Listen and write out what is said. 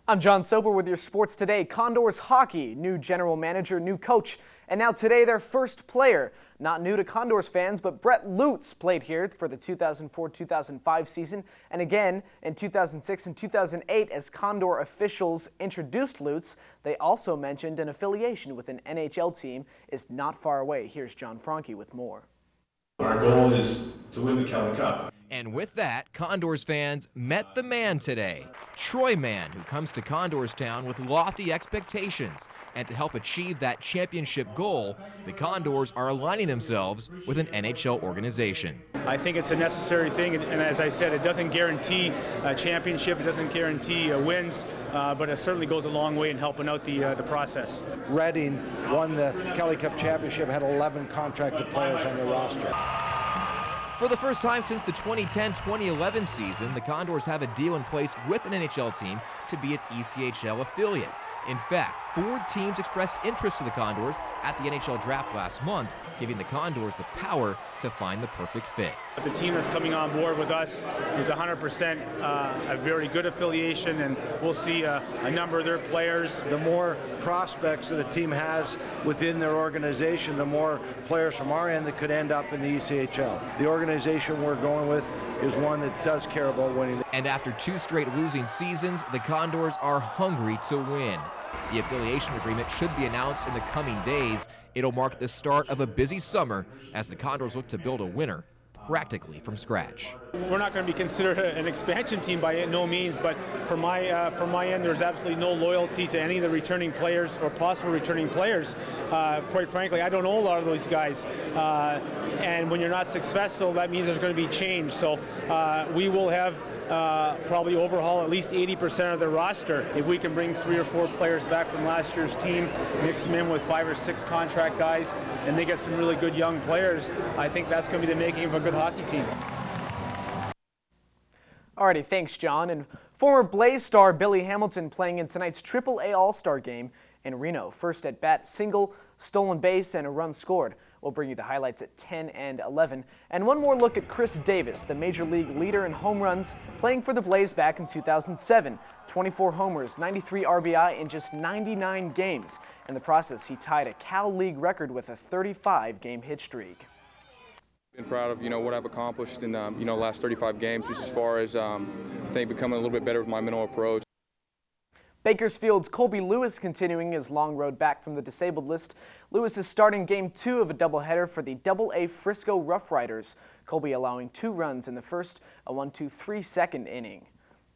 I'm John Soper with your sports today. Condors hockey, new general manager, new coach, and now today their first player. Not new to Condors fans, but Brett Lutz played here for the 2004-2005 season, and again in 2006 and 2008 as Condor officials introduced Lutz. They also mentioned an affiliation with an NHL team is not far away. Here's John Franke with more. Our goal is to win the Kelly Cup. And with that, Condors fans met the man today, Troy Mann, who comes to Condorstown with lofty expectations. And to help achieve that championship goal, the Condors are aligning themselves with an NHL organization. I think it's a necessary thing, and as I said, it doesn't guarantee a championship, it doesn't guarantee wins, but it certainly goes a long way in helping out the process. Reading won the Kelly Cup championship, had 11 contracted players on their roster. For the first time since the 2010-2011 season, the Condors have a deal in place with an NHL team to be its ECHL affiliate. In fact, 4 teams expressed interest to the Condors at the NHL draft last month, giving the Condors the power to find the perfect fit. The team that's coming on board with us is 100% a very good affiliation, and we'll see a number of their players. The more prospects that a team has within their organization, the more players from our end that could end up in the ECHL. The organization we're going with is one that does care about winning. And after 2 straight losing seasons, the Condors are hungry to win. The affiliation agreement should be announced in the coming days. It'll mark the start of a busy summer as the Condors look to build a winner practically from scratch. We're not going to be considered an expansion team by no means, but from my end, there's absolutely no loyalty to any of the returning players or possible returning players. Quite frankly, I don't know a lot of those guys, and when you're not successful, that means there's going to be change. So we will have probably overhaul at least 80% of the roster. If we can bring 3 or 4 players back from last year's team, mix them in with 5 or 6 contract guys, and they get some really good young players, I think that's going to be the making of a good hockey team. Alrighty, thanks, John. And former Blaze star Billy Hamilton playing in tonight's AAA All-Star game in Reno. First at bat, single, stolen base, and a run scored. We'll bring you the highlights at 10 and 11. And one more look at Chris Davis, the Major League leader in home runs, playing for the Blaze back in 2007. 24 homers, 93 RBI in just 99 games. In the process, he tied a Cal League record with a 35-game hit streak. Been proud of what I've accomplished in last 35 games, just as far as I think becoming a little bit better with my mental approach. Bakersfield's Colby Lewis continuing his long road back from the disabled list. Lewis is starting Game 2 of a doubleheader for the AA Frisco Rough Riders. Colby allowing 2 runs in the first, a 1-2-3 second inning.